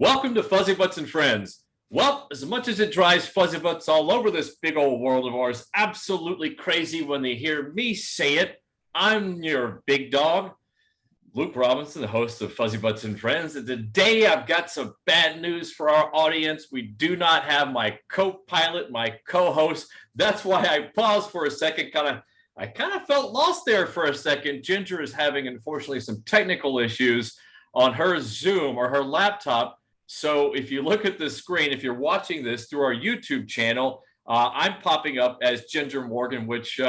Welcome to Fuzzybutts and Friends. Well, as much as it drives Fuzzybutts all over this big old world of ours absolutely crazy when they hear me say it, I'm your big dog, Luke Robinson, the host of Fuzzybutts and Friends. And today I've got some bad news for our audience. We do not have my co-pilot, my co-host. That's why I paused for a second. I kind of felt lost there for a second. Ginger is having, unfortunately, some technical issues on her Zoom or her laptop. So if you look at the screen, if you're watching this through our YouTube channel, I'm popping up as Ginger Morgan, which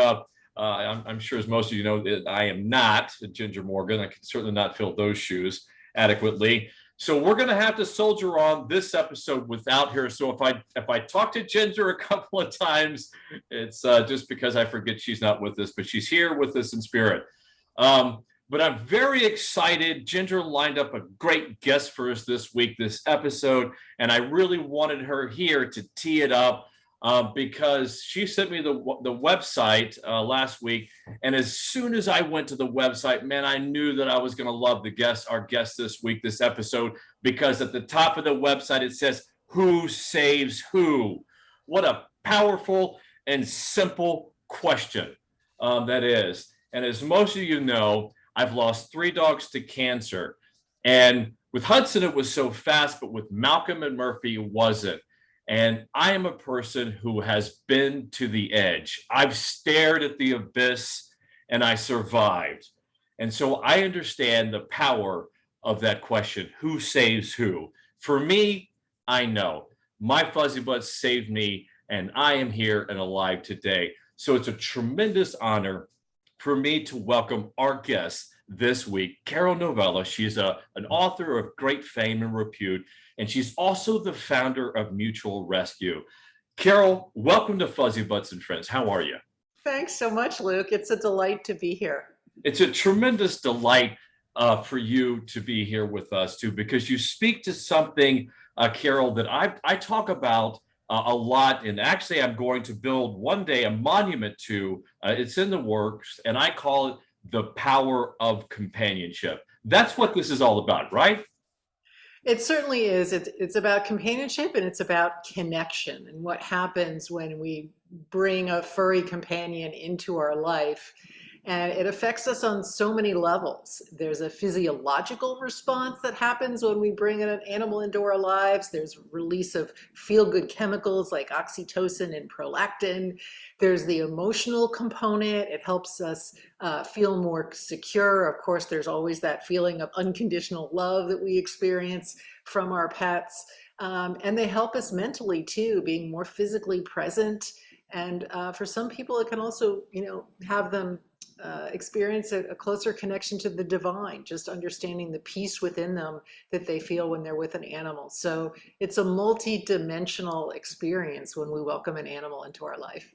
I'm sure as most of you know that I am not Ginger Morgan. I can certainly not fill those shoes adequately. So we're going to have to soldier on this episode without her. So if I talk to Ginger a couple of times, it's just because I forget she's not with us, but she's here with us in spirit. But I'm very excited. Ginger lined up a great guest for us this week, this episode, and I really wanted her here to tee it up because she sent me the website last week, and as soon as I went to the website, man, I knew that I was going to love our guest this week, this episode, because at the top of the website it says, "Who saves who?" What a powerful and simple question that is. And as most of you know, I've lost 3 dogs to cancer. And with Hudson, it was so fast, but with Malcolm and Murphy, it wasn't. And I am a person who has been to the edge. I've stared at the abyss and I survived. And so I understand the power of that question, who saves who? For me, I know. My Fuzzy Butts saved me, and I am here and alive today. So it's a tremendous honor for me to welcome our guest this week, Carol Novello. She's an author of great fame and repute, and she's also the founder of Mutual Rescue. Carol, welcome to Fuzzybutts and Friends. How are you? Thanks so much, Luke. It's a delight to be here. It's a tremendous delight for you to be here with us, too, because you speak to something, Carol, that I talk about a lot, and actually I'm going to build one day a monument to. It's in the works, and I call it the power of companionship. That's what this is all about, right? It certainly is. It's about companionship and it's about connection and what happens when we bring a furry companion into our life. And it affects us on so many levels. There's a physiological response that happens when we bring an animal into our lives. There's release of feel-good chemicals like oxytocin and prolactin. There's the emotional component. It helps us feel more secure. Of course, there's always that feeling of unconditional love that we experience from our pets. And they help us mentally too, being more physically present. And for some people, it can also, have them experience a closer connection to the divine, just understanding the peace within them that they feel when they're with an animal. So it's a multi-dimensional experience when we welcome an animal into our life.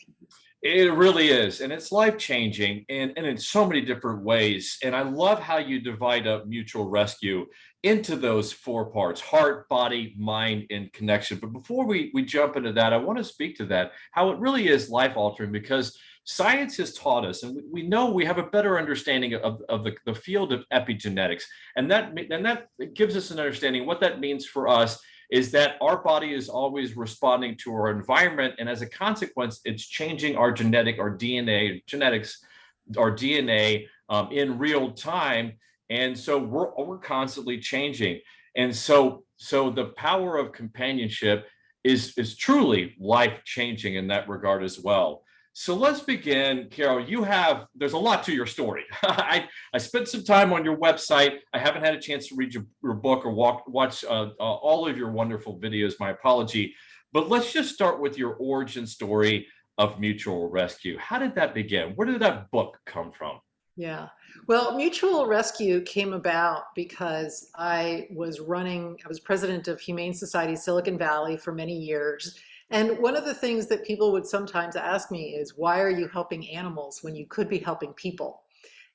It really is. And it's life-changing and in so many different ways. And I love how you divide up Mutual Rescue into those 4 parts: heart, body, mind, and connection. But before we jump into that, I want to speak to that, how it really is life-altering, because science has taught us, and we know we have a better understanding of the field of epigenetics. And that gives us an understanding of what that means for us is that our body is always responding to our environment, and as a consequence, it's changing our genetics, our DNA in real time, and so we're constantly changing. And so the power of companionship is truly life changing in that regard as well. So let's begin, Carol. There's a lot to your story. I spent some time on your website. I haven't had a chance to read your book or watch all of your wonderful videos. My apology. But let's just start with your origin story of Mutual Rescue. How did that begin? Where did that book come from? Yeah. Well, Mutual Rescue came about because I was president of Humane Society Silicon Valley for many years. And one of the things that people would sometimes ask me is, why are you helping animals when you could be helping people?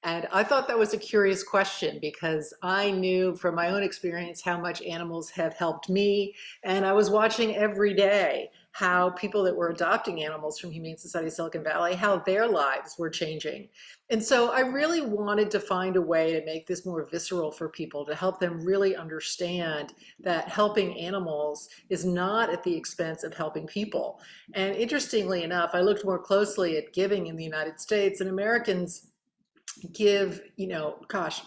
And I thought that was a curious question because I knew from my own experience how much animals have helped me. And I was watching every day how people that were adopting animals from Humane Society of Silicon Valley, how their lives were changing. And so I really wanted to find a way to make this more visceral for people, to help them really understand that helping animals is not at the expense of helping people. And interestingly enough, I looked more closely at giving in the United States, and Americans give, gosh,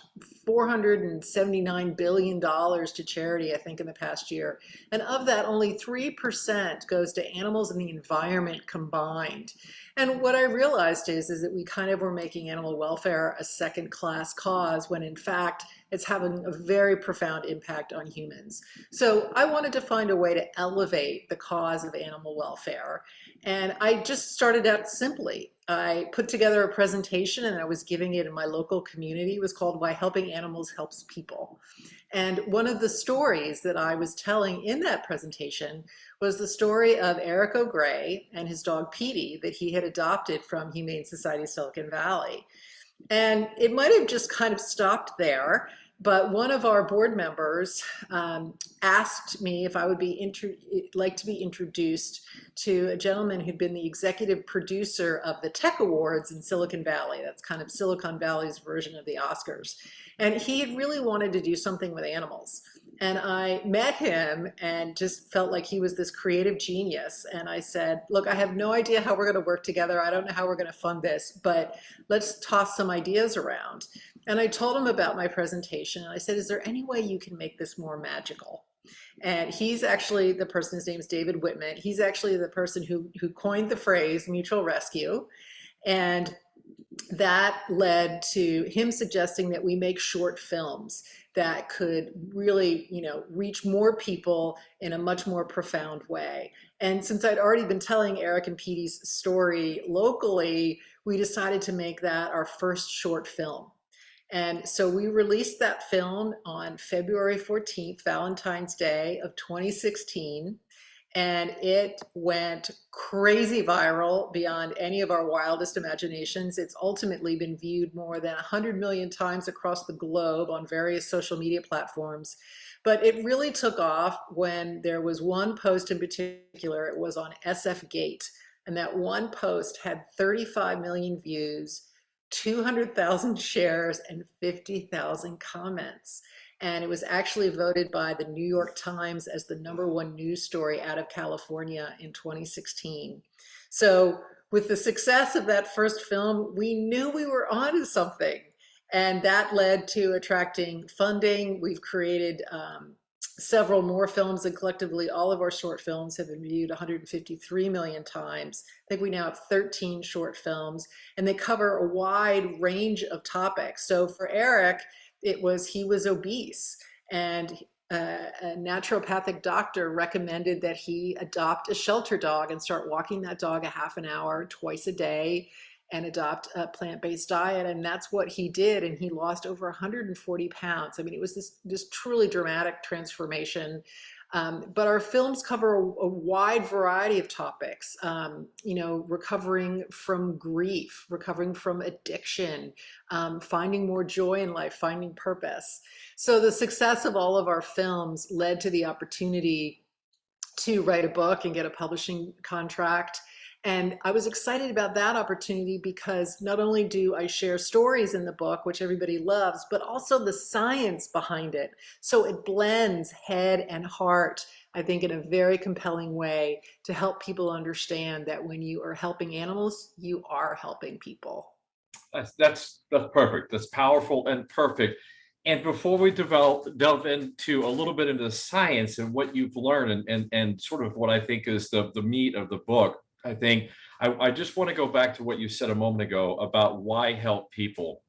$479 billion to charity, I think, in the past year. And of that, only 3% goes to animals and the environment combined. And what I realized is that we kind of were making animal welfare a second-class cause when in fact it's having a very profound impact on humans. So I wanted to find a way to elevate the cause of animal welfare. And I just started out simply. I put together a presentation and I was giving it in my local community. It was called Why Helping Animals Helps People. And one of the stories that I was telling in that presentation was the story of Eric O'Gray and his dog Peety that he had adopted from Humane Society of Silicon Valley. And it might have just kind of stopped there, but one of our board members asked me if I would like to be introduced to a gentleman who'd been the executive producer of the Tech Awards in Silicon Valley. That's kind of Silicon Valley's version of the Oscars. And he had really wanted to do something with animals. And I met him and just felt like he was this creative genius. And I said, look, I have no idea how we're going to work together. I don't know how we're going to fund this, but let's toss some ideas around. And I told him about my presentation. And I said, is there any way you can make this more magical? And he's actually the person, his name is David Whitman. He's actually the person who coined the phrase mutual rescue. And that led to him suggesting that we make short films that could really, reach more people in a much more profound way. And since I'd already been telling Eric and Peety's story locally, we decided to make that our first short film. And so we released that film on February 14th, Valentine's Day of 2016. And it went crazy viral beyond any of our wildest imaginations. It's ultimately been viewed more than 100 million times across the globe on various social media platforms. But it really took off when there was one post in particular. It was on SF Gate. And that one post had 35 million views, 200,000 shares, and 50,000 comments. And it was actually voted by the New York Times as the #1 news story out of California in 2016. So with the success of that first film, we knew we were onto something. And that led to attracting funding. We've created several more films, and collectively all of our short films have been viewed 153 million times. I think we now have 13 short films, and they cover a wide range of topics. So for Eric, he was obese, and a naturopathic doctor recommended that he adopt a shelter dog and start walking that dog a half an hour twice a day and adopt a plant-based diet. And that's what he did. And he lost over 140 pounds. I mean, it was this truly dramatic transformation. But our films cover a wide variety of topics, recovering from grief, recovering from addiction, finding more joy in life, finding purpose. So the success of all of our films led to the opportunity to write a book and get a publishing contract. And I was excited about that opportunity because not only do I share stories in the book, which everybody loves, but also the science behind it. So it blends head and heart, I think, in a very compelling way to help people understand that when you are helping animals, you are helping people. That's perfect. That's powerful and perfect. And before we delve into a little bit into the science and what you've learned and sort of what I think is the meat of the book, I think I just want to go back to what you said a moment ago about why help people.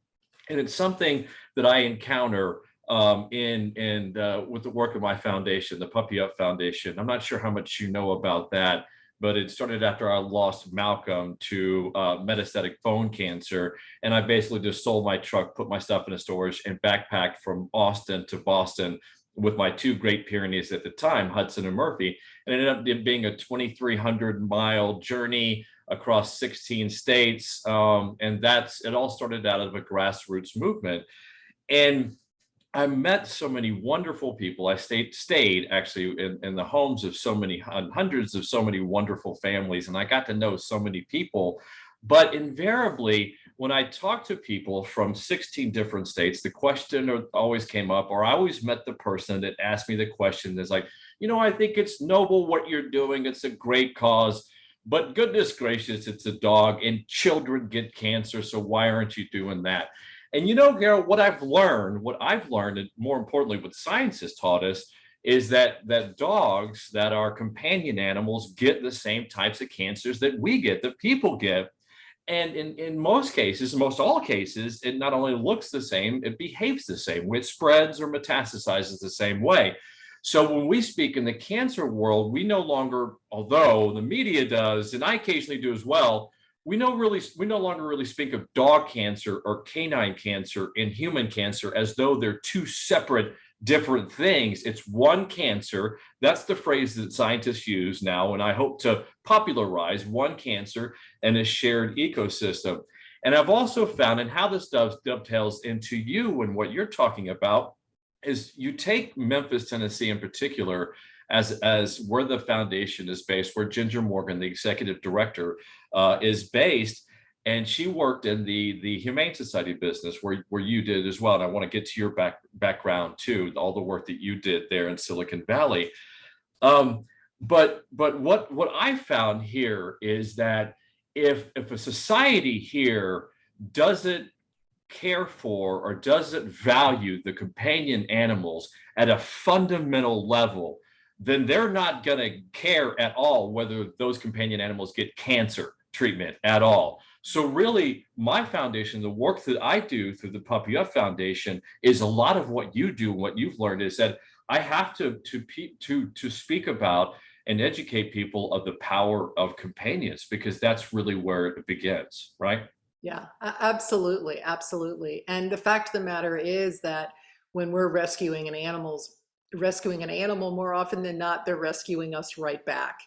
And it's something that I encounter with the work of my foundation, the Puppy Up Foundation. I'm not sure how much you know about that, but it started after I lost Malcolm to metastatic bone cancer. And I basically just sold my truck, put my stuff in a storage, and backpacked from Austin to Boston with my two Great Pyrenees at the time, Hudson and Murphy. And it ended up being a 2,300-mile journey across 16 states. And it all started out of a grassroots movement. And I met so many wonderful people. I stayed actually in the homes of so many hundreds of so many wonderful families, and I got to know so many people. But invariably, when I talked to people from 16 different states, the question always came up, or I always met the person that asked me the question is like, I think it's noble what you're doing. It's a great cause. But goodness gracious, it's a dog and children get cancer. So why aren't you doing that? And Carol, what I've learned, and more importantly, what science has taught us, is that dogs that are companion animals get the same types of cancers that we get, that people get. And in most cases, most all cases, it not only looks the same, it behaves the same, which spreads or metastasizes the same way. So when we speak in the cancer world, we no longer, although the media does, and I occasionally do as well, we no longer really speak of dog cancer or canine cancer and human cancer as though they're two separate different things. It's one cancer. That's the phrase that scientists use now, and I hope to popularize one cancer and a shared ecosystem. And I've also found, and how this dovetails into you and what you're talking about, is you take Memphis, Tennessee in particular, as where the foundation is based, where Ginger Morgan, the executive director, is based. And she worked in the Humane Society business where you did as well. And I want to get to your background too, all the work that you did there in Silicon Valley. But what I found here is that if a society here doesn't care for or doesn't value the companion animals at a fundamental level, then they're not going to care at all whether those companion animals get cancer treatment at all. So really, my foundation, the work that I do through the Puppy Up Foundation, is a lot of what you do, what you've learned is that I have to speak about and educate people of the power of companions, because that's really where it begins, right? Yeah, absolutely, absolutely. And the fact of the matter is that when we're rescuing an animal, more often than not, they're rescuing us right back.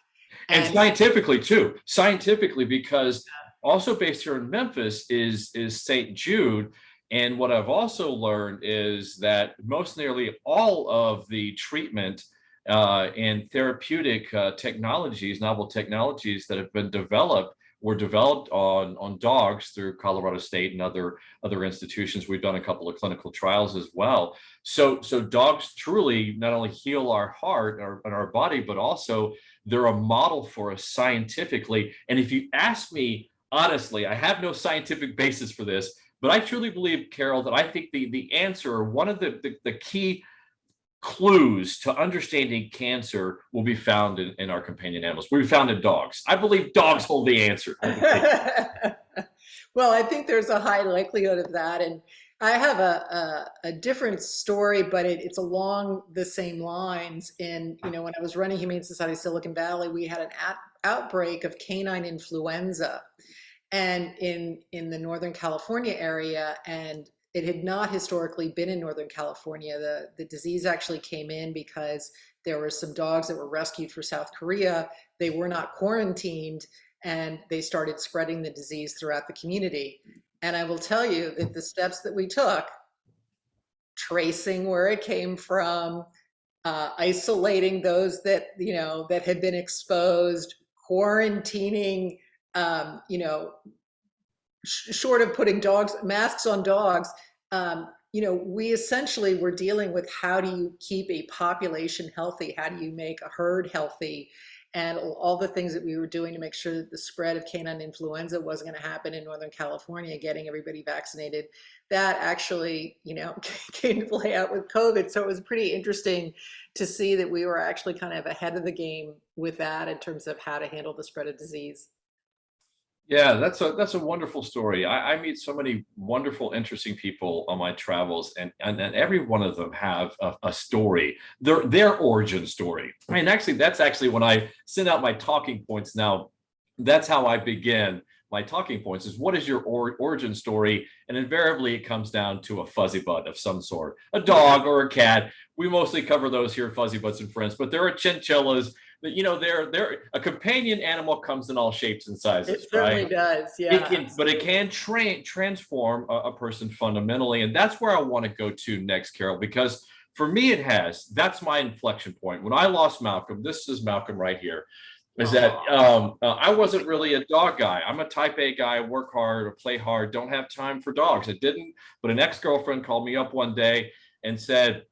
And And scientifically too, scientifically, because also based here in Memphis is St. Jude. And what I've also learned is that most nearly all of the treatment and therapeutic technologies, novel technologies that have been developed, were developed on dogs through Colorado State and other institutions. We've done a couple of clinical trials as well. So dogs truly not only heal our heart and our body, but also they're a model for us scientifically. And if you ask me honestly, I have no scientific basis for this, but I truly believe, Carol, that I think the answer, or one of the key clues to understanding cancer, will be found in our companion animals. Will be found in dogs. I believe dogs hold the answer. well, I think there's a high likelihood of that. And I have a different story, but it's along the same lines. In, when I was running Humane Society of Silicon Valley, we had an outbreak of canine influenza and in the Northern California area, and it had not historically been in Northern California. The disease actually came in because there were some dogs that were rescued for South Korea. They were not quarantined, and they started spreading the disease throughout the community. And I will tell you that the steps that we took, tracing where it came from, isolating those that that had been exposed, quarantining, short of putting masks on dogs, we essentially were dealing with how do you keep a population healthy? How do you make a herd healthy? And all the things that we were doing to make sure that the spread of canine influenza wasn't going to happen in Northern California, getting everybody vaccinated, that actually, came to play out with COVID. So it was pretty interesting to see that we were actually kind of ahead of the game with that in terms of how to handle the spread of disease. Yeah, that's a wonderful story. I meet so many wonderful, interesting people on my travels, and every one of them have a story, their origin story. I mean, actually, that's actually when I send out my talking points now. That's how I begin my talking points: is what is your origin story? And invariably, it comes down to a fuzzy butt of some sort, a dog or a cat. We mostly cover those here, Fuzzy Butts and Friends, but there are chinchillas. they're a companion animal comes in all shapes and It sizes, certainly right? does. It Yeah, can, but it absolutely. can transform a person fundamentally, and that's where I want to go to next, Carol, because for me it has. That's my inflection point. When I lost Malcolm, this is Malcolm right here. Is that Oh, I wasn't really a dog guy. I'm a type A guy, work hard, play hard, don't have time for dogs. I didn't, but an ex-girlfriend called me up one day and said,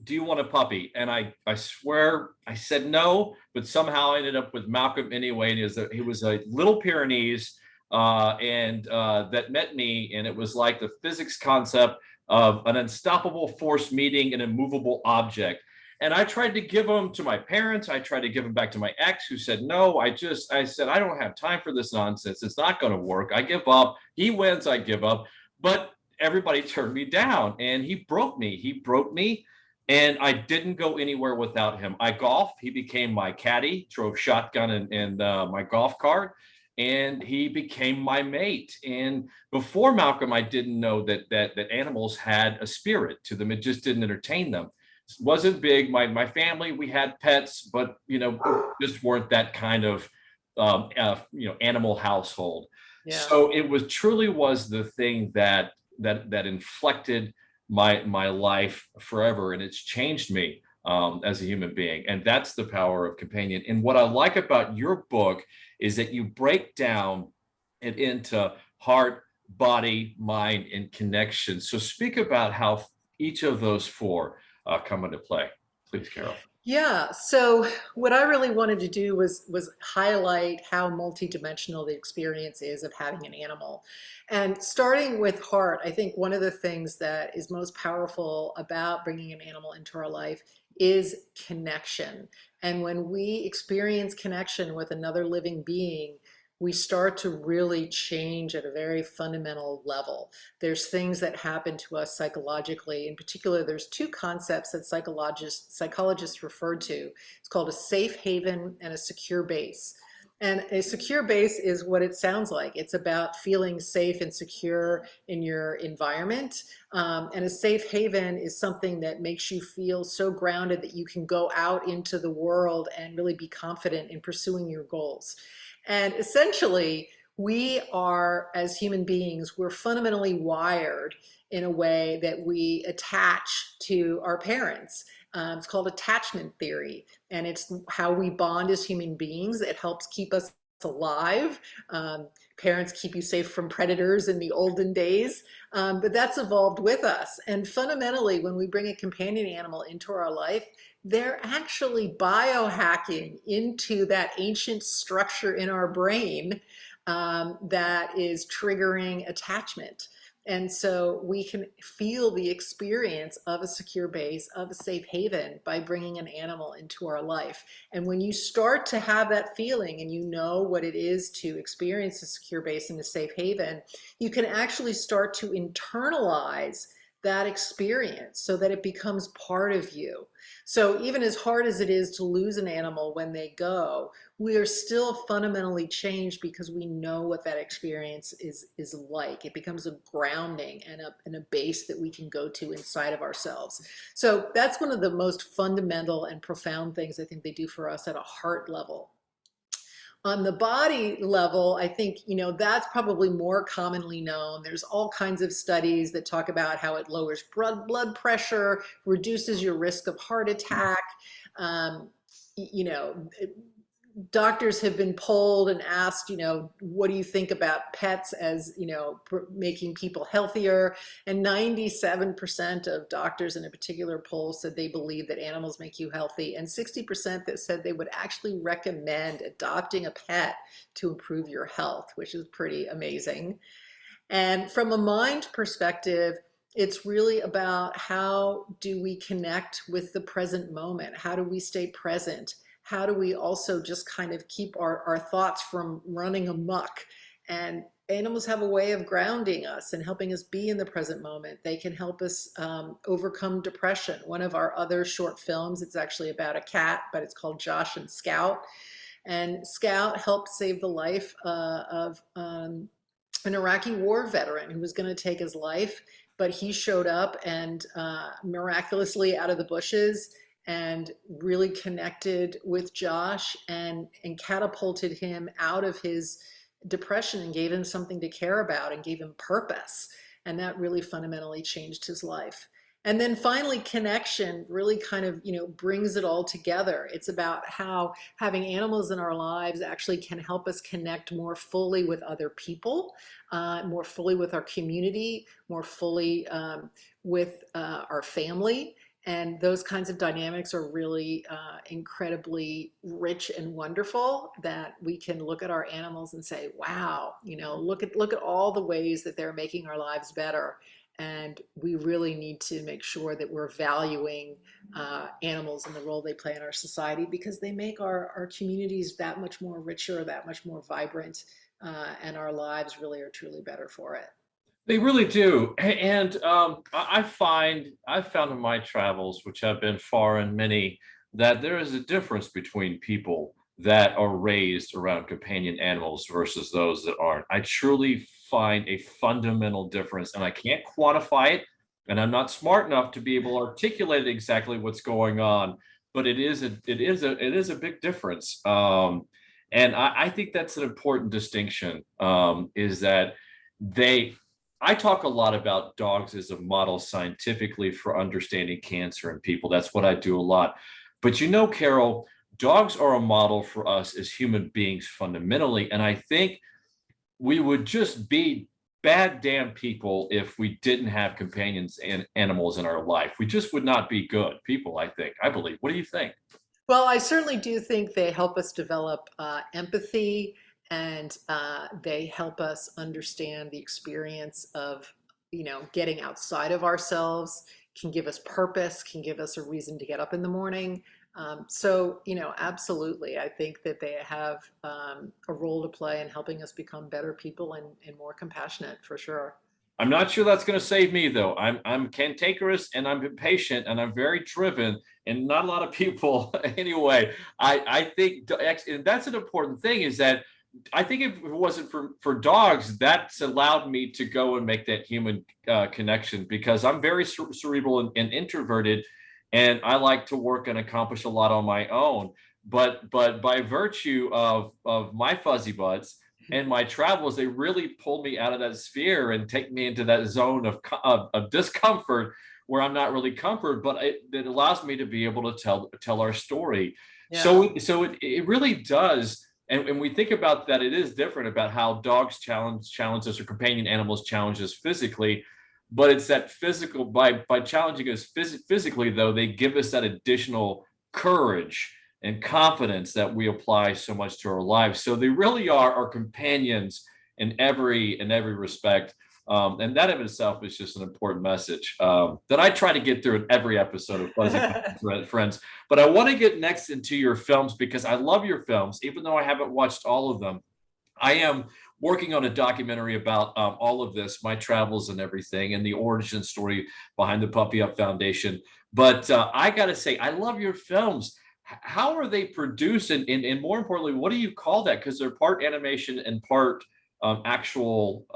do you want a puppy? And I swear I said no, but somehow I ended up with Malcolm anyway. And he was a little Pyrenees, and that met me, and it was like the physics concept of an unstoppable force meeting an immovable object. And I tried to give him to my parents. I tried to give him back to my ex, who said no. I said I don't have time for this nonsense. It's not going to work. I give up. He wins. I give up. But everybody turned me down, and he broke me. He broke me, and I didn't go anywhere without him. I golf. He became my caddy, drove shotgun and my golf cart, and he became my mate. And before Malcolm, I didn't know that animals had a spirit to them. It just didn't entertain them. It wasn't big. My family, we had pets, but just weren't that kind of animal household. yeah. So it was truly was the thing that inflected my life forever, and it's changed me as a human being. And that's the power of companion. And what I like about your book is that you break down it into heart, body, mind, and connection. So speak about how each of those four come into play, please, Carol. Yeah, so what I really wanted to do was highlight how multidimensional the experience is of having an animal. And starting with heart, I think one of the things that is most powerful about bringing an animal into our life is connection. And when we experience connection with another living being, we start to really change at a very fundamental level. There's things that happen to us psychologically. In particular, there's two concepts that psychologists refer to. It's called a safe haven and a secure base. And a secure base is what it sounds like. It's about feeling safe and secure in your environment. And a safe haven is something that makes you feel so grounded that you can go out into the world and really be confident in pursuing your goals. And essentially, we are, as human beings, we're fundamentally wired in a way that we attach to our parents. It's called attachment theory, and it's how we bond as human beings. It helps keep us alive. Parents keep you safe from predators in the olden days, but that's evolved with us. And fundamentally, when we bring a companion animal into our life, they're actually biohacking into that ancient structure in our brain that is triggering attachment. And so we can feel the experience of a secure base, of a safe haven by bringing an animal into our life. And when you start to have that feeling and you know what it is to experience a secure base and a safe haven, you can actually start to internalize that experience so that it becomes part of you. So even as hard as it is to lose an animal when they go, we are still fundamentally changed because we know what that experience is like. It becomes a grounding and a base that we can go to inside of ourselves. So that's one of the most fundamental and profound things I think they do for us at a heart level. On the body level, I think, that's probably more commonly known. There's all kinds of studies that talk about how it lowers blood pressure, reduces your risk of heart attack. Um, you know, Doctors have been polled and asked, what do you think about pets as, making people healthier? And 97% of doctors in a particular poll said they believe that animals make you healthy, and 60% that said they would actually recommend adopting a pet to improve your health, which is pretty amazing. And from a mind perspective, it's really about how do we connect with the present moment? How do we stay present? How do we also just kind of keep our thoughts from running amok? And animals have a way of grounding us and helping us be in the present moment. They can help us overcome depression. One of our other short films, it's actually about a cat, but it's called Josh and Scout. And Scout helped save the life of an Iraqi war veteran who was going to take his life, but he showed up and miraculously out of the bushes and really connected with Josh and catapulted him out of his depression and gave him something to care about and gave him purpose. And that really fundamentally changed his life. And then finally, connection really kind of, brings it all together. It's about how having animals in our lives actually can help us connect more fully with other people, more fully with our community, more fully with our family. And those kinds of dynamics are really incredibly rich and wonderful, that we can look at our animals and say, wow, look at all the ways that they're making our lives better. And we really need to make sure that we're valuing animals and the role they play in our society, because they make our communities that much more richer, that much more vibrant, and our lives really are truly better for it. They really do. And I've found in my travels, which have been far and many, that there is a difference between people that are raised around companion animals versus those that aren't. I truly find a fundamental difference, and I can't quantify it, and I'm not smart enough to be able to articulate exactly what's going on, but it is a big difference. And I think that's an important distinction, is that they I talk a lot about dogs as a model scientifically for understanding cancer in people. That's what I do a lot. But Carol, dogs are a model for us as human beings fundamentally. And I think we would just be bad damn people if we didn't have companions and animals in our life. We just would not be good people, I think. I believe. What do you think? Well, I certainly do think they help us develop empathy, and they help us understand the experience of, getting outside of ourselves, can give us purpose, can give us a reason to get up in the morning. So, absolutely, I think that they have a role to play in helping us become better people and more compassionate, for sure. I'm not sure that's going to save me though. I'm cantankerous and I'm impatient and I'm very driven, and not a lot of people anyway. I think and that's an important thing, is that I think if it wasn't for dogs, that's allowed me to go and make that human connection, because I'm very cerebral and introverted, and I like to work and accomplish a lot on my own. But by virtue of my fuzzy butts and my travels, they really pull me out of that sphere and take me into that zone of discomfort, where I'm not really comfort, but it allows me to be able to tell our story. Yeah. So it really does. And we think about that, it is different about how dogs challenge us, or companion animals challenge us physically, but it's that physical, by challenging us physically, though, they give us that additional courage and confidence that we apply so much to our lives. So they really are our companions in every respect. And that of itself is just an important message that I try to get through in every episode of Fuzzy Friends. But I want to get next into your films, because I love your films, even though I haven't watched all of them. I am working on a documentary about all of this, my travels and everything, and the origin story behind the Puppy Up Foundation. But I got to say, I love your films. How are they produced? And more importantly, what do you call that? Because they're part animation and part actual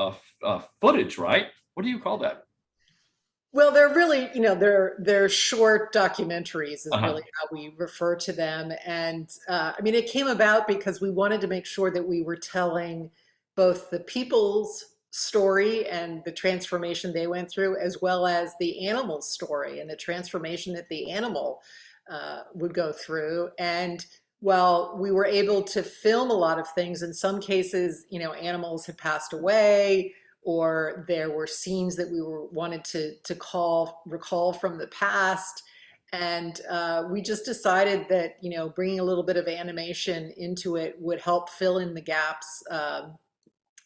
footage, right? What do you call that? Well, they're really, they're short documentaries is Uh-huh. really how we refer to them. And I mean, it came about because we wanted to make sure that we were telling both the people's story and the transformation they went through, as well as the animal's story and the transformation that the animal would go through. And while we were able to film a lot of things, in some cases, animals had passed away, or there were scenes that we were wanted to recall from the past. And we just decided that, bringing a little bit of animation into it would help fill in the gaps,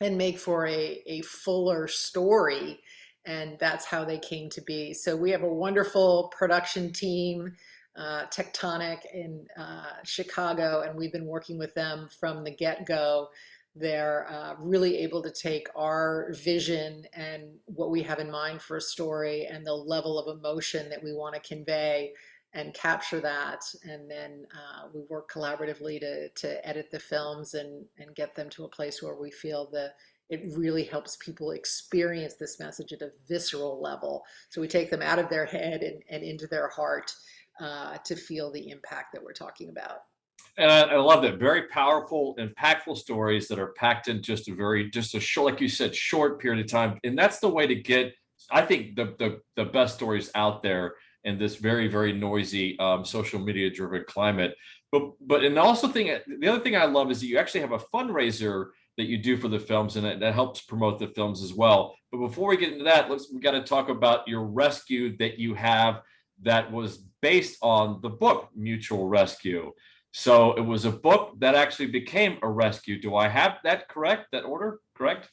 and make for a fuller story. And that's how they came to be. So we have a wonderful production team, Tectonic in Chicago, and we've been working with them from the get-go. They're really able to take our vision and what we have in mind for a story and the level of emotion that we want to convey and capture that. And then we work collaboratively to edit the films and get them to a place where we feel that it really helps people experience this message at a visceral level. So we take them out of their head and into their heart. to feel the impact that we're talking about. And I love that. Very powerful, impactful stories that are packed in just just a short, like you said, short period of time. And that's the way to get, I think, the best stories out there in this very noisy social media driven climate. And also the other thing I love is that you actually have a fundraiser that you do for the films, and that helps promote the films as well. But before we get into that, we got to talk about your rescue that you have that was based on the book Mutual Rescue. So it was a book that actually became a rescue. Do I have that correct? That order correct?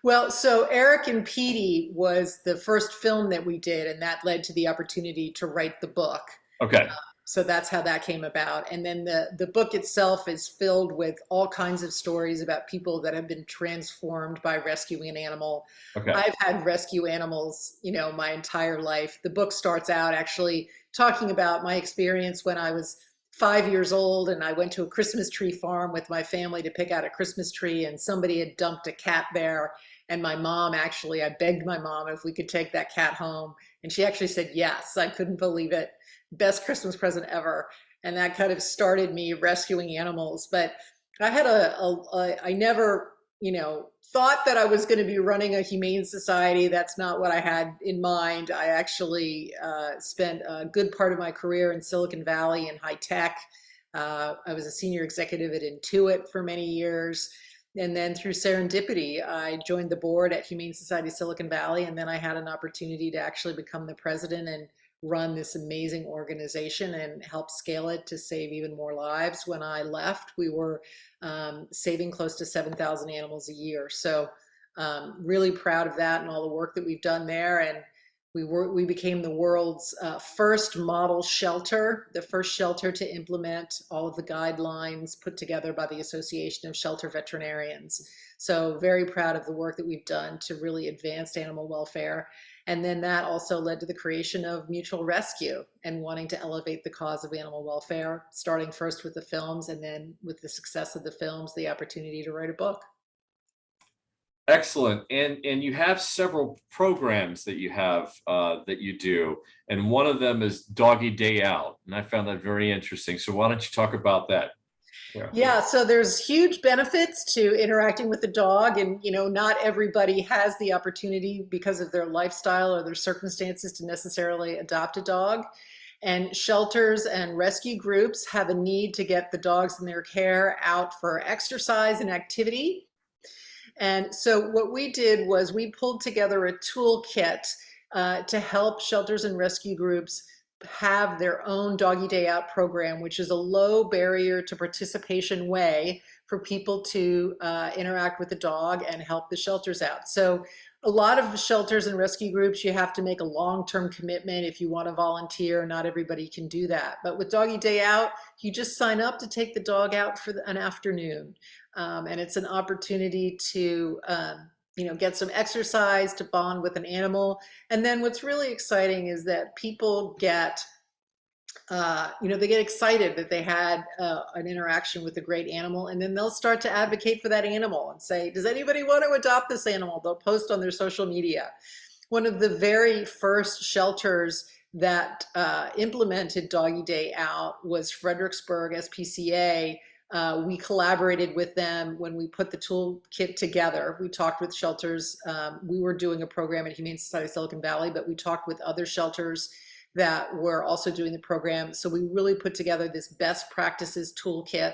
Well, so Eric and Peety was the first film that we did, and that led to the opportunity to write the book. Okay. So that's how that came about. And then the book itself is filled with all kinds of stories about people that have been transformed by rescuing an animal. Okay. I've had rescue animals, my entire life. The book starts out actually talking about my experience when I was 5 years old, and I went to a Christmas tree farm with my family to pick out a Christmas tree, and somebody had dumped a cat there. And my mom, actually, I begged my mom if we could take that cat home. And she actually said yes. I couldn't believe it. Best Christmas present ever. And that kind of started me rescuing animals. But I had I never, thought that I was going to be running a humane society. That's not what I had in mind. I actually spent a good part of my career in Silicon Valley in high tech. I was a senior executive at Intuit for many years. And then through serendipity, I joined the board at Humane Society Silicon Valley. And then I had an opportunity to actually become the president and run this amazing organization and help scale it to save even more lives. When I left, we were saving close to 7,000 animals a year. So really proud of that and all the work that we've done there. And we became the world's first model shelter, the first shelter to implement all of the guidelines put together by the Association of Shelter Veterinarians. So very proud of the work that we've done to really advance animal welfare. And then that also led to the creation of Mutual Rescue and wanting to elevate the cause of animal welfare, starting first with the films, and then with the success of the films, the opportunity to write a book. Excellent. And you have several programs that you do, and one of them is Doggy Day Out, and I found that very interesting. So why don't you talk about that? Yeah, so there's huge benefits to interacting with the dog, and not everybody has the opportunity because of their lifestyle or their circumstances to necessarily adopt a dog. And shelters and rescue groups have a need to get the dogs in their care out for exercise and activity. And so what we did was we pulled together a toolkit to help shelters and rescue groups have their own Doggy Day Out program, which is a low barrier to participation way for people to interact with the dog and help the shelters out. So a lot of shelters and rescue groups, you have to make a long-term commitment if you want to volunteer. Not everybody can do that. But with Doggy Day Out, you just sign up to take the dog out for an afternoon. And it's an opportunity to get some exercise, to bond with an animal. And then what's really exciting is that people get they get excited that they had an interaction with a great animal, and then they'll start to advocate for that animal and say, does anybody want to adopt this animal? They'll post on their social media. One of the very first shelters that implemented Doggy Day Out was Fredericksburg SPCA. We collaborated with them when we put the toolkit together. We talked with shelters. We were doing a program at Humane Society Silicon Valley, but we talked with other shelters that were also doing the program. So we really put together this best practices toolkit.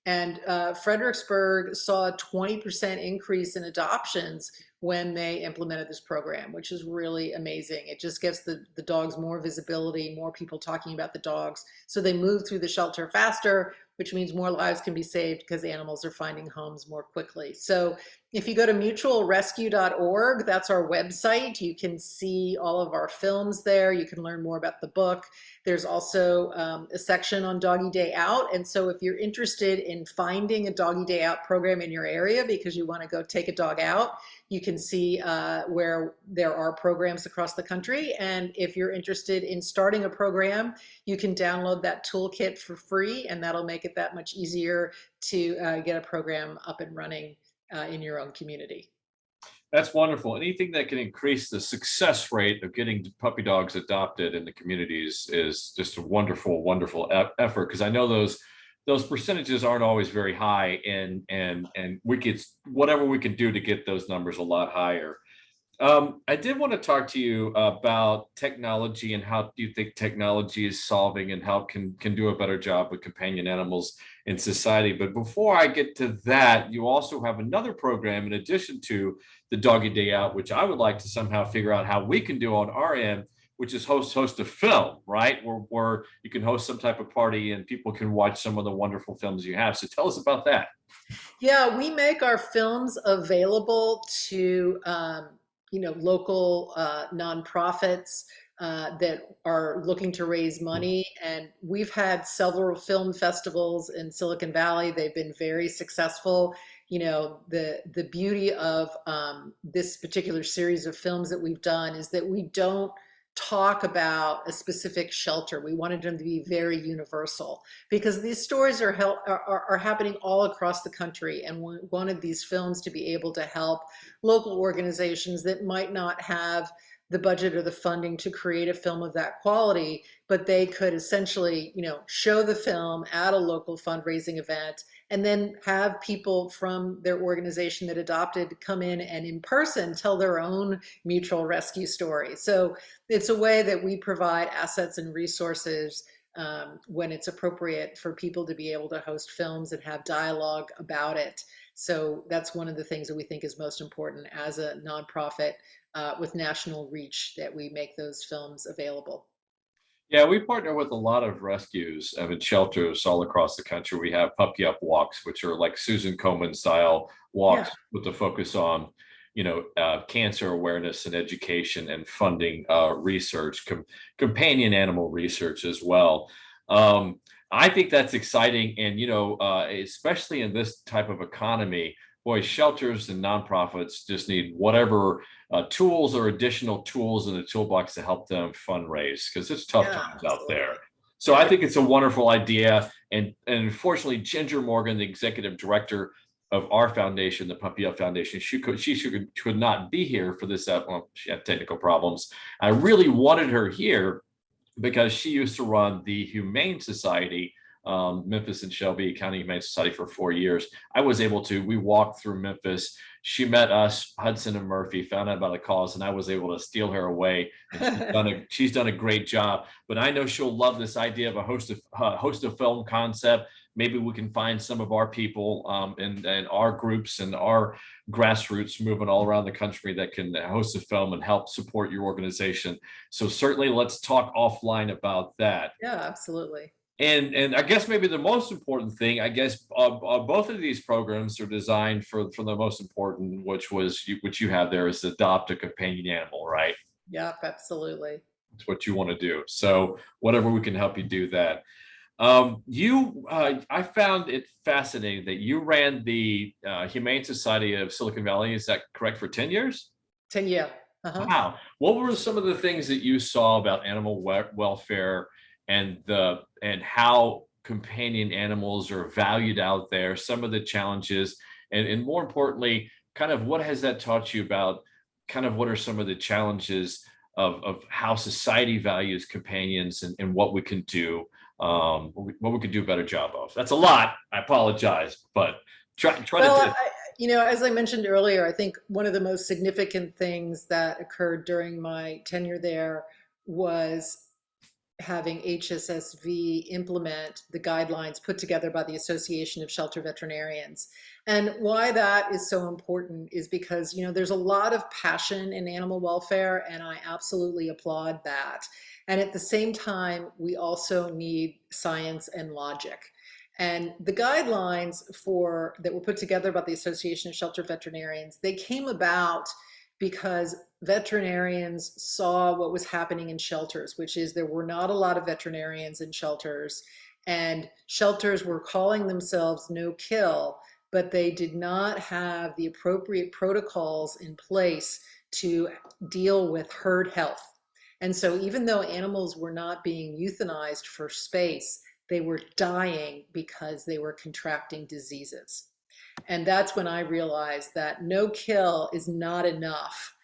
And Fredericksburg saw a 20% increase in adoptions when they implemented this program, which is really amazing. It just gives the dogs more visibility, more people talking about the dogs. So they move through the shelter faster, which means more lives can be saved because animals are finding homes more quickly. So if you go to mutualrescue.org, that's our website. You can see all of our films there. You can learn more about the book. There's also a section on Doggy Day Out. And so if you're interested in finding a Doggy Day Out program in your area because you want to go take a dog out, you can see where there are programs across the country. And if you're interested in starting a program, you can download that toolkit for free, and that'll make it that much easier to get a program up and running in your own community. That's wonderful. Anything that can increase the success rate of getting puppy dogs adopted in the communities is just a wonderful, wonderful effort. Because I know those percentages aren't always very high, and we could whatever we can do to get those numbers a lot higher. I did want to talk to you about technology and how do you think technology is solving and how can do a better job with companion animals in society. But before I get to that, you also have another program in addition to the Doggy Day Out, which I would like to somehow figure out how we can do on our end, which is host a film, right? Where you can host some type of party and people can watch some of the wonderful films you have. So tell us about that. Yeah, we make our films available to local nonprofits that are looking to raise money, and we've had several film festivals in Silicon Valley. They've been very successful. The beauty of this particular series of films that we've done is that we don't talk about a specific shelter. We wanted them to be very universal because these stories are happening all across the country, and we wanted these films to be able to help local organizations that might not have the budget or the funding to create a film of that quality, but they could essentially, show the film at a local fundraising event and then have people from their organization that adopted come in person tell their own mutual rescue story. So it's a way that we provide assets and resources when it's appropriate for people to be able to host films and have dialogue about it. So that's one of the things that we think is most important as a nonprofit with national reach, that we make those films available. Yeah, we partner with a lot of rescues and shelters all across the country. We have puppy up walks, which are like Susan Komen style Yeah. walks with the focus on, cancer awareness and education and funding research, companion animal research as well. I think that's exciting, and especially in this type of economy, boy, shelters and nonprofits just need whatever tools or additional tools in the toolbox to help them fundraise because it's tough Yeah, times out there. absolutely. So I Yeah. think it's a wonderful idea. And unfortunately, Ginger Morgan, the executive director of our foundation, the Puppy Up Foundation, she could not be here for this. Well, she had technical problems. I really wanted her here because she used to run the Humane Society, Memphis and Shelby County Humane Society for 4 years. We walked through Memphis. She met us, Hudson and Murphy, found out about the cause, and I was able to steal her away. And she's done a great job. But I know she'll love this idea of a host of film concept. Maybe we can find some of our people and our groups and our grassroots moving all around the country that can host a film and help support your organization. So certainly let's talk offline about that. Yeah, absolutely. And I guess maybe the most important thing, I guess, both of these programs are designed for the most important, which you have there is adopt a companion animal, right? Yep, absolutely. It's what you want to do. So whatever we can help you do that. I found it fascinating that you ran the Humane Society of Silicon Valley. Is that correct, for 10 years? 10, yeah. Uh-huh. Wow. What were some of the things that you saw about animal welfare and how companion animals are valued out there, some of the challenges, and more importantly, kind of what has that taught you about kind of what are some of the challenges of how society values companions and what we can do, what we could do a better job of. That's a lot. I apologize, but try Well, to. as I mentioned earlier, I think one of the most significant things that occurred during my tenure there was having HSSV implement the guidelines put together by the Association of Shelter Veterinarians. And why that is so important is because, there's a lot of passion in animal welfare, and I absolutely applaud that. And at the same time, we also need science and logic. And the guidelines that were put together by the Association of Shelter Veterinarians, they came about because veterinarians saw what was happening in shelters, which is there were not a lot of veterinarians in shelters, and shelters were calling themselves no kill, but they did not have the appropriate protocols in place to deal with herd health. And so even though animals were not being euthanized for space, they were dying because they were contracting diseases. And that's when I realized that no kill is not enough.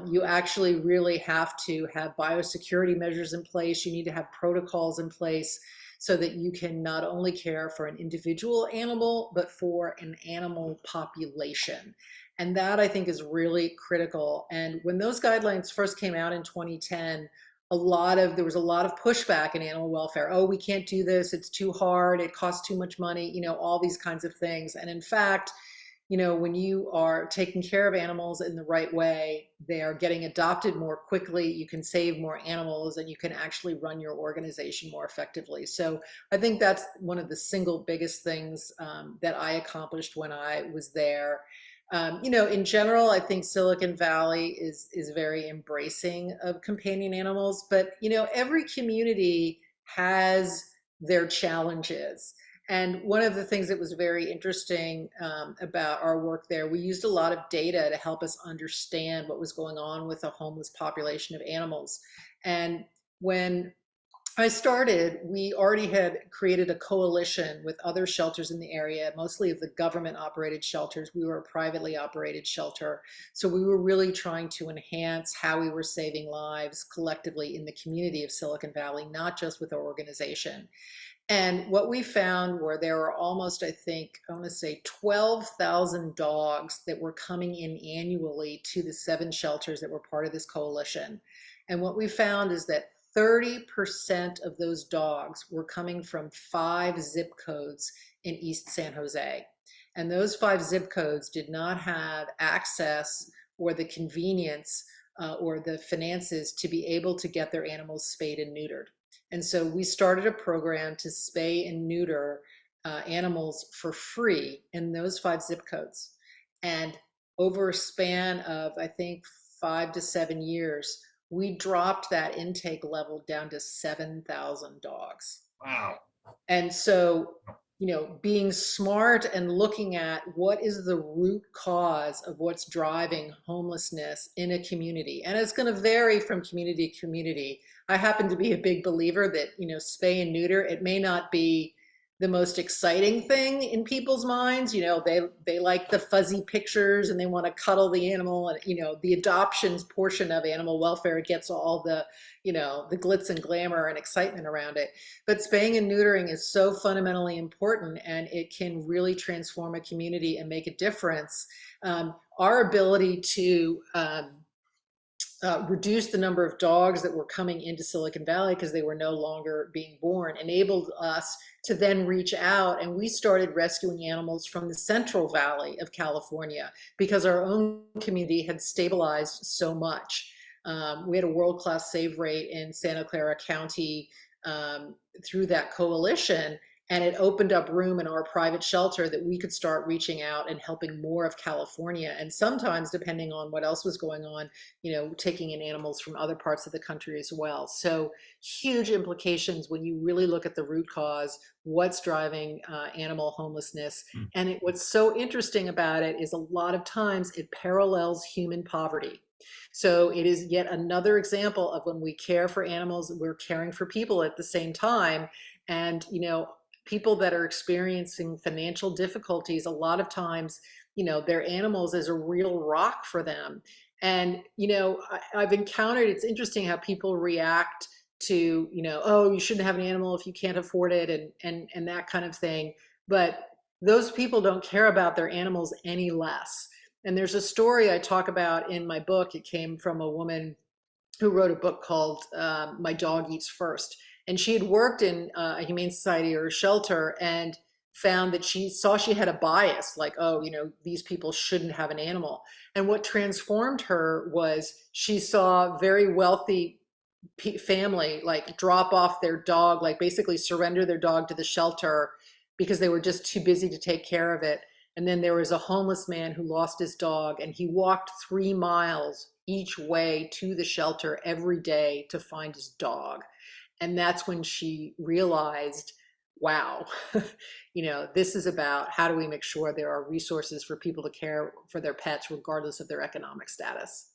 You actually really have to have biosecurity measures in place. You need to have protocols in place so that you can not only care for an individual animal, but for an animal population. And that I think is really critical. And when those guidelines first came out in 2010, there was a lot of pushback in animal welfare. Oh, we can't do this. It's too hard. It costs too much money, all these kinds of things. And in fact, when you are taking care of animals in the right way, they are getting adopted more quickly, you can save more animals, and you can actually run your organization more effectively. So I think that's one of the single biggest things that I accomplished when I was there. In general, I think Silicon Valley is very embracing of companion animals, but every community has their challenges. And one of the things that was very interesting about our work there, we used a lot of data to help us understand what was going on with a homeless population of animals. And when I started, we already had created a coalition with other shelters in the area, mostly of the government operated shelters. We were a privately operated shelter. So we were really trying to enhance how we were saving lives collectively in the community of Silicon Valley, not just with our organization. And what we found were there were almost, I think, I want to say 12,000 dogs that were coming in annually to the 7 shelters that were part of this coalition. And what we found is that 30% of those dogs were coming from 5 zip codes in East San Jose. And those 5 zip codes did not have access or the convenience or the finances to be able to get their animals spayed and neutered. And so we started a program to spay and neuter animals for free in those 5 zip codes. And over a span of, I think, 5 to 7 years, we dropped that intake level down to 7,000 dogs. Wow. And so, being smart and looking at what is the root cause of what's driving homelessness in a community. And it's going to vary from community to community. I happen to be a big believer that, spay and neuter, it may not be the most exciting thing in people's minds. They like the fuzzy pictures and they want to cuddle the animal, and the adoptions portion of animal welfare gets all the the glitz and glamour and excitement around it. But spaying and neutering is so fundamentally important, and it can really transform a community and make a difference. Our ability to reduce the number of dogs that were coming into Silicon Valley because they were no longer being born enabled us to then reach out, and we started rescuing animals from the Central Valley of California because our own community had stabilized so much. We had a world-class save rate in Santa Clara County through that coalition, and it opened up room in our private shelter that we could start reaching out and helping more of California. And sometimes, depending on what else was going on, taking in animals from other parts of the country as well. So huge implications when you really look at the root cause, what's driving animal homelessness. And what's so interesting about it is a lot of times it parallels human poverty. So it is yet another example of when we care for animals, we're caring for people at the same time. And, people that are experiencing financial difficulties, a lot of times, their animals is a real rock for them. And, I've encountered, it's interesting how people react to, oh, you shouldn't have an animal if you can't afford it, and that kind of thing. But those people don't care about their animals any less. And there's a story I talk about in my book. It came from a woman who wrote a book called My Dog Eats First. And she had worked in a humane society or a shelter and found that she saw she had a bias, like, oh, these people shouldn't have an animal. And what transformed her was she saw very wealthy family like drop off their dog, like basically surrender their dog to the shelter because they were just too busy to take care of it. And then there was a homeless man who lost his dog, and he walked 3 miles each way to the shelter every day to find his dog. And that's when she realized, wow, this is about how do we make sure there are resources for people to care for their pets regardless of their economic status.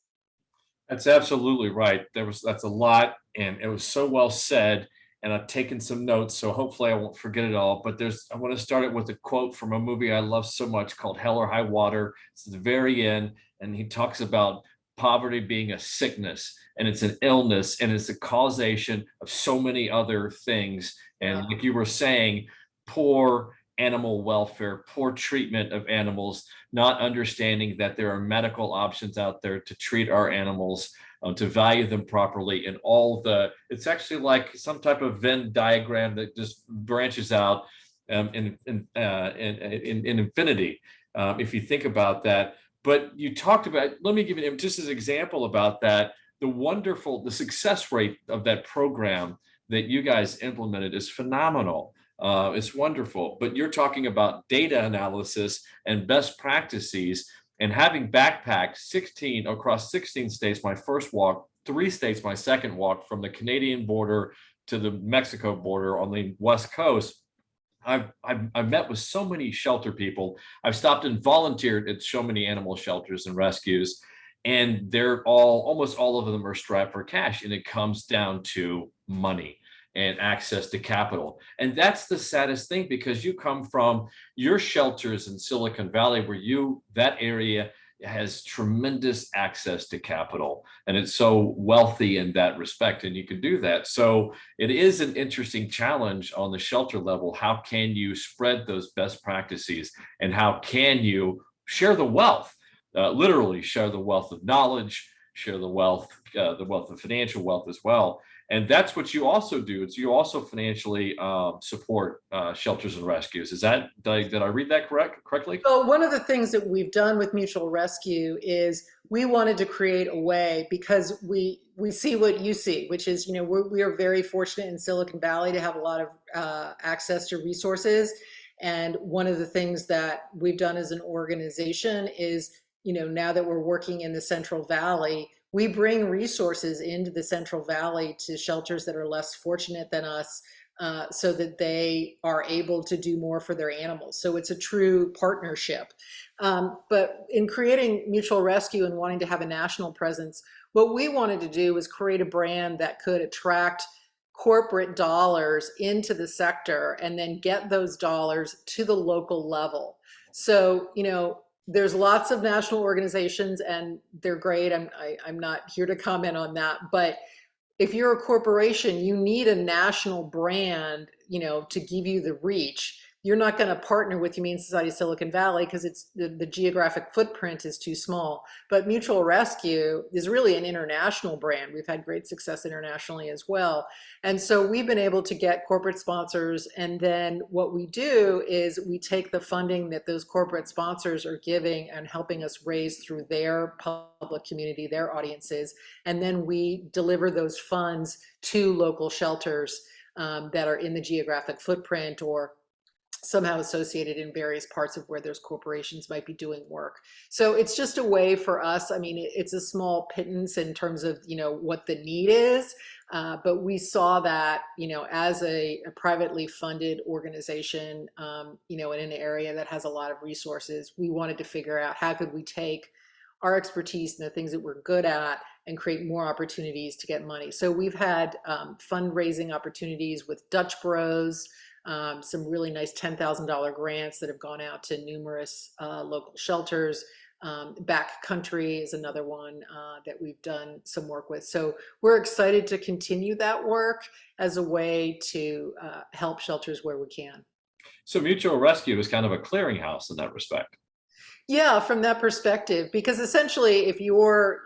That's absolutely right. That's a lot, and it was so well said. and I've taken some notes, so hopefully I won't forget it all. But I want to start it with a quote from a movie I love so much called Hell or High Water. It's at the very end, and he talks about poverty being a sickness, and it's an illness, and it's a causation of so many other things. And Yeah. like you were saying, poor animal welfare, poor treatment of animals, not understanding that there are medical options out there to treat our animals, to value them properly, and it's actually like some type of Venn diagram that just branches out in infinity, if you think about that. But you talked about, let me give you just as an example about that, the success rate of that program that you guys implemented is phenomenal. It's wonderful. But you're talking about data analysis and best practices, and having backpacked 16 across 16 states my first walk, 3 states my second walk, from the Canadian border to the Mexico border on the West Coast. I've met with so many shelter people. I've stopped and volunteered at so many animal shelters and rescues, and almost all of them are strapped for cash, and it comes down to money and access to capital. And that's the saddest thing, because you come from your shelters in Silicon Valley, where that area has tremendous access to capital, and it's so wealthy in that respect, and you can do that. So it is an interesting challenge on the shelter level. How can you spread those best practices, and how can you share the wealth, literally share the wealth of knowledge, share the wealth of financial wealth as well? And that's what you also do. It's you also financially support shelters and rescues. Did I read that correctly? So one of the things that we've done with Mutual Rescue is we wanted to create a way, because we see what you see, which is, we are very fortunate in Silicon Valley to have a lot of access to resources. And one of the things that we've done as an organization is, now that we're working in the Central Valley, we bring resources into the Central Valley to shelters that are less fortunate than us, so that they are able to do more for their animals. So it's a true partnership. But in creating Mutual Rescue and wanting to have a national presence, what we wanted to do was create a brand that could attract corporate dollars into the sector and then get those dollars to the local level. So, there's lots of national organizations and they're great. I'm not here to comment on that, but if you're a corporation, you need a national brand, to give you the reach. You're not going to partner with Humane Society of Silicon Valley because it's the geographic footprint is too small. But Mutual Rescue is really an international brand. We've had great success internationally as well. And so we've been able to get corporate sponsors. And then what we do is we take the funding that those corporate sponsors are giving and helping us raise through their public community, their audiences. And then we deliver those funds to local shelters that are in the geographic footprint or somehow associated in various parts of where those corporations might be doing work. So it's just a way for us. I mean, it's a small pittance in terms of, what the need is. But we saw that, as a privately funded organization, in an area that has a lot of resources, we wanted to figure out how could we take our expertise and the things that we're good at and create more opportunities to get money. So we've had fundraising opportunities with Dutch Bros, some really nice $10,000 grants that have gone out to numerous local shelters. Backcountry is another one that we've done some work with. So we're excited to continue that work as a way to help shelters where we can. So Mutual Rescue is kind of a clearinghouse in that respect. Yeah, from that perspective, because essentially if you're,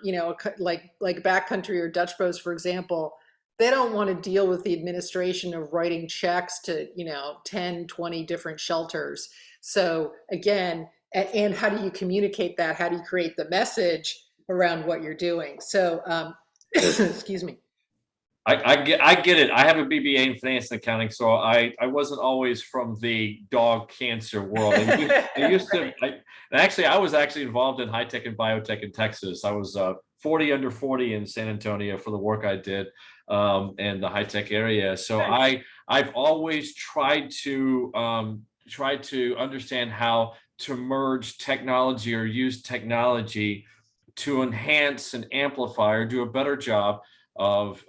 like Backcountry or Dutch Bros, for example, they don't want to deal with the administration of writing checks to, 10, 20 different shelters. So again, and how do you communicate that? How do you create the message around what you're doing? So, excuse me. I get it. I have a BBA in finance and accounting, so I wasn't always from the dog cancer world. I used to. I was actually involved in high tech and biotech in Texas. I was 40 under 40 in San Antonio for the work I did in the high tech area. So I've always tried to understand how to merge technology or use technology to enhance and amplify or do a better job of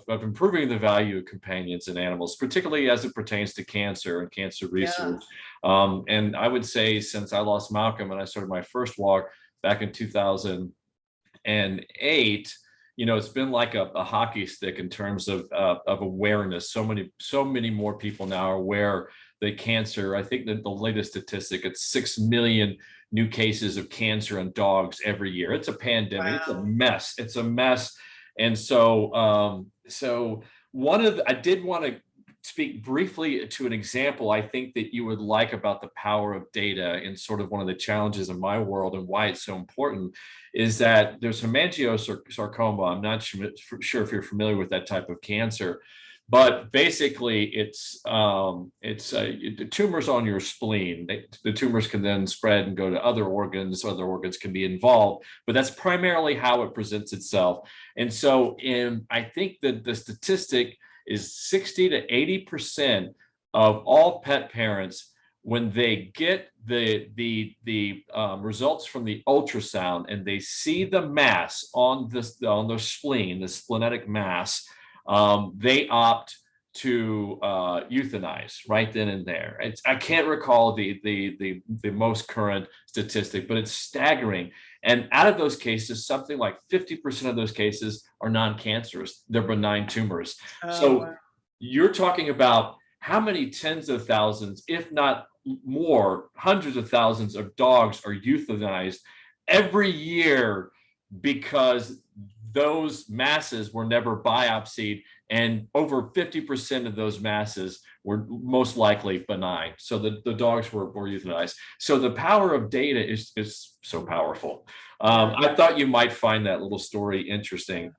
improving the value of companions and animals, particularly as it pertains to cancer and cancer Yeah. research. And I would say since I lost Malcolm and I started my first walk back in 2008, it's been like a hockey stick in terms of awareness. So many more people now are aware that cancer. I think that the latest statistic, it's 6 million new cases of cancer in dogs every year. It's a pandemic. It's a Wow. mess. It's a mess. And so I did want to speak briefly to an example I think that you would like about the power of data, and sort of one of the challenges in my world and why it's so important is that there's hemangiosarcoma. I'm not sure if you're familiar with that type of cancer, but basically it's the tumors on your spleen. The tumors can then spread and go to other organs. Other organs can be involved, but that's primarily how it presents itself. And so, I think that the statistic is 60 to 80% of all pet parents, when they get the results from the ultrasound and they see the mass on the spleen, the splenetic mass, they opt to euthanize right then and there. I can't recall the most current statistic, but it's staggering. And out of those cases, something like 50% of those cases are non-cancerous. They're benign tumors. Oh, So wow. you're talking about how many tens of thousands, if not more, hundreds of thousands of dogs are euthanized every year because those masses were never biopsied, and over 50% of those masses were most likely benign. So the dogs were euthanized. So the power of data is so powerful. Yeah. I thought you might find that little story interesting.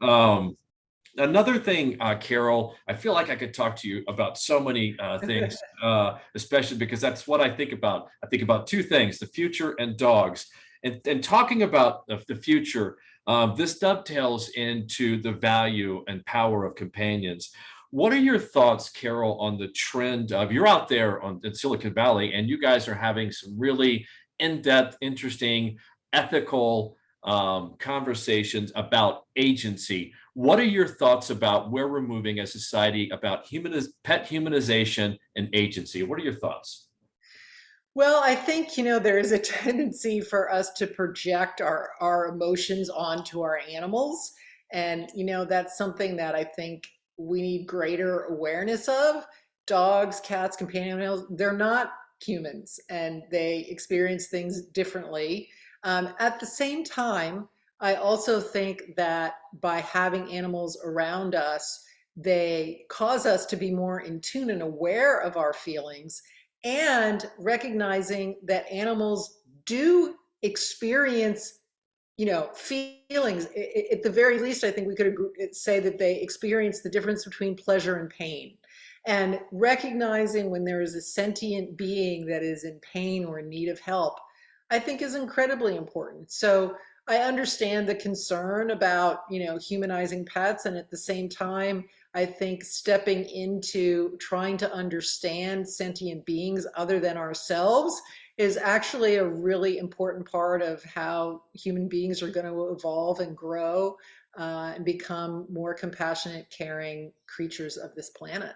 Another thing, Carol, I feel like I could talk to you about so many things, especially because that's what I think about. I think about two things: the future and dogs. And talking about the future, this dovetails into the value and power of companions. What are your thoughts, Carol, on the trend of, you're out there in Silicon Valley and you guys are having some really in-depth, interesting, ethical conversations about agency. What are your thoughts about where we're moving as a society about pet humanization and agency? What are your thoughts? Well, I think, there is a tendency for us to project our emotions onto our animals. And, that's something that I think we need greater awareness of. Dogs, cats, companion animals, they're not humans and they experience things differently. At the same time, I also think that by having animals around us, they cause us to be more in tune and aware of our feelings, and recognizing that animals do experience, feelings. At the very least, I think we could say that they experience the difference between pleasure and pain. And recognizing when there is a sentient being that is in pain or in need of help, I think is incredibly important. So I understand the concern about, humanizing pets, and at the same time, I think stepping into trying to understand sentient beings other than ourselves is actually a really important part of how human beings are going to evolve and grow, and become more compassionate, caring creatures of this planet.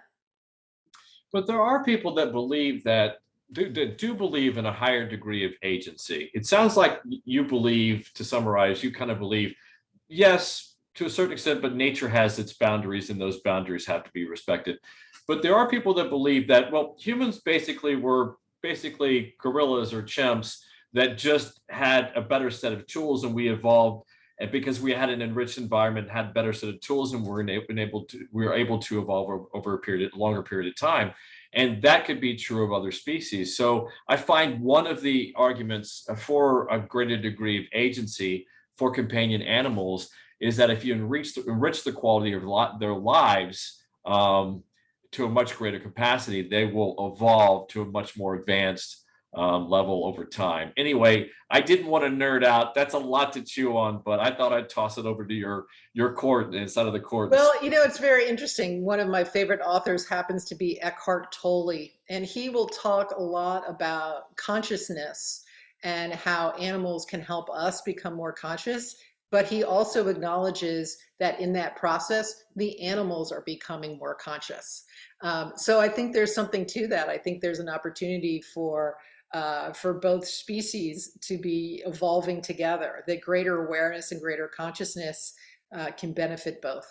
But there are people that believe that do believe in a higher degree of agency. It sounds like you believe, to summarize, you kind of believe, yes, to a certain extent, but nature has its boundaries and those boundaries have to be respected. But there are people that believe that, well, humans basically were basically gorillas or chimps that just had a better set of tools, and we evolved, and because we had an enriched environment, had a better set of tools, and we were able to evolve over longer period of time. And that could be true of other species. So I find one of the arguments for a greater degree of agency for companion animals is that if you enrich the quality of their lives, to a much greater capacity, they will evolve to a much more advanced level over time. Anyway, I didn't want to nerd out. That's a lot to chew on, but I thought I'd toss it over to your court instead of the court. Well, it's very interesting. One of my favorite authors happens to be Eckhart Tolle, and he will talk a lot about consciousness and how animals can help us become more conscious. but he also acknowledges that in that process, the animals are becoming more conscious. So I think there's something to that. I think there's an opportunity for both species to be evolving together. That greater awareness and greater consciousness can benefit both.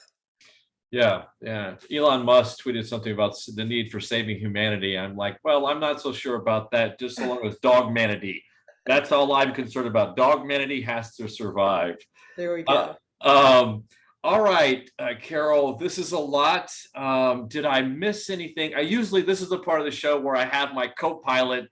Yeah, yeah. Elon Musk tweeted something about the need for saving humanity. I'm like, well, I'm not so sure about that. Just so long as dogmanity. That's all I'm concerned about. Dogmanity has to survive. There we Uh, go. um, all right, Carol, this is a lot. Did I miss anything? This is the part of the show where I have my co-pilot,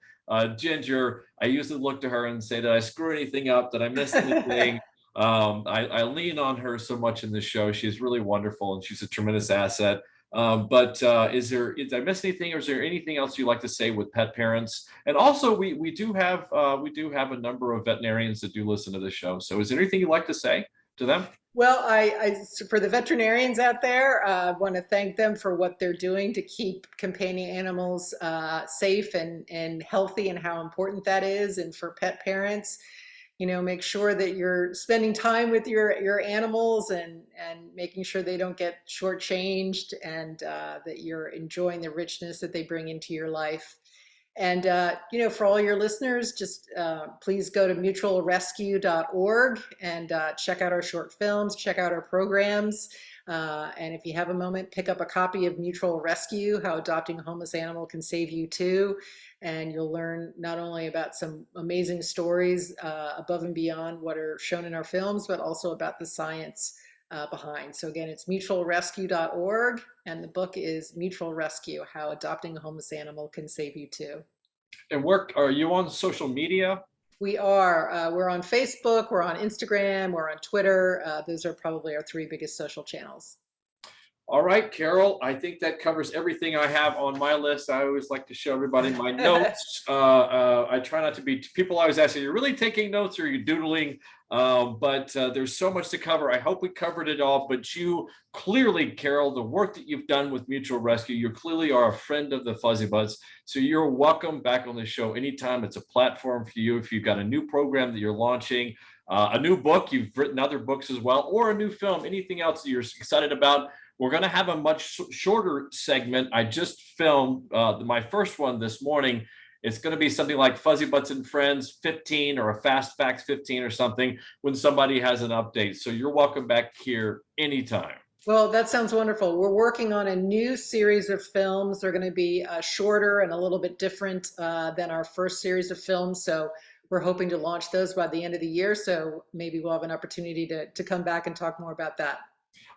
Ginger. I usually look to her and say, did I screw anything up? Did I miss anything? I lean on her so much in this show. She's really wonderful and she's a tremendous asset. But did I miss anything, or is there anything else you'd like to say with pet parents? And also, we do have a number of veterinarians that do listen to this show. So, is there anything you'd like to say to them? Well, for the veterinarians out there, I want to thank them for what they're doing to keep companion animals safe and healthy, and how important that is. And for pet parents, make sure that you're spending time with your animals and making sure they don't get shortchanged, and that you're enjoying the richness that they bring into your life. And, for all your listeners, just please go to mutualrescue.org and check out our short films, check out our programs. And if you have a moment, pick up a copy of Mutual Rescue, How Adopting a Homeless Animal Can Save You Too. And you'll learn not only about some amazing stories above and beyond what are shown in our films, but also about the science behind. So again, it's mutualrescue.org, and the book is Mutual Rescue, How Adopting a Homeless Animal Can Save You Too. And are you on social media? We are. We're on Facebook, we're on Instagram, we're on Twitter. Those are probably our three biggest social channels. All right, Carol, I think that covers everything I have on my list. I always like to show everybody my notes. I try not to be, people always ask, are you really taking notes or are you doodling? But there's so much to cover. I hope we covered it all, but you clearly, Carol, the work that you've done with Mutual Rescue, you clearly are a friend of the Fuzzybutts. So you're welcome back on the show anytime. It's a platform for you. If you've got a new program that you're launching, a new book, you've written other books as well, or a new film, anything else that you're excited about, we're going to have a much shorter segment. I just filmed my first one this morning. It's going to be something like Fuzzybutts and Friends 15, or a Fast Facts 15 or something, when somebody has an update. So you're welcome back here anytime. Well, that sounds wonderful. We're working on a new series of films. They're going to be shorter and a little bit different than our first series of films. So we're hoping to launch those by the end of the year. So maybe we'll have an opportunity to come back and talk more about that.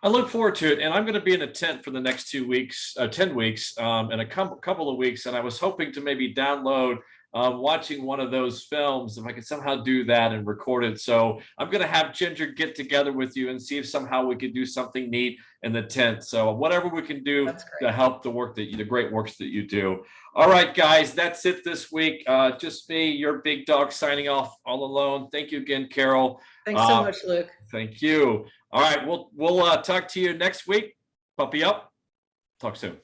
I look forward to it, and I'm going to be in a tent for the next 2 weeks, 10 weeks, and a couple of weeks. And I was hoping to maybe download watching one of those films, if I could somehow do that and record it. So I'm going to have Ginger get together with you and see if somehow we could do something neat in the tent. So whatever we can do to help the great works that you do. All right, guys, that's it this week. Just me, your big dog, signing off all alone. Thank you again, Carol. Thanks so much, Luke. Thank you. All right, we'll talk to you next week. Puppy up. Talk soon.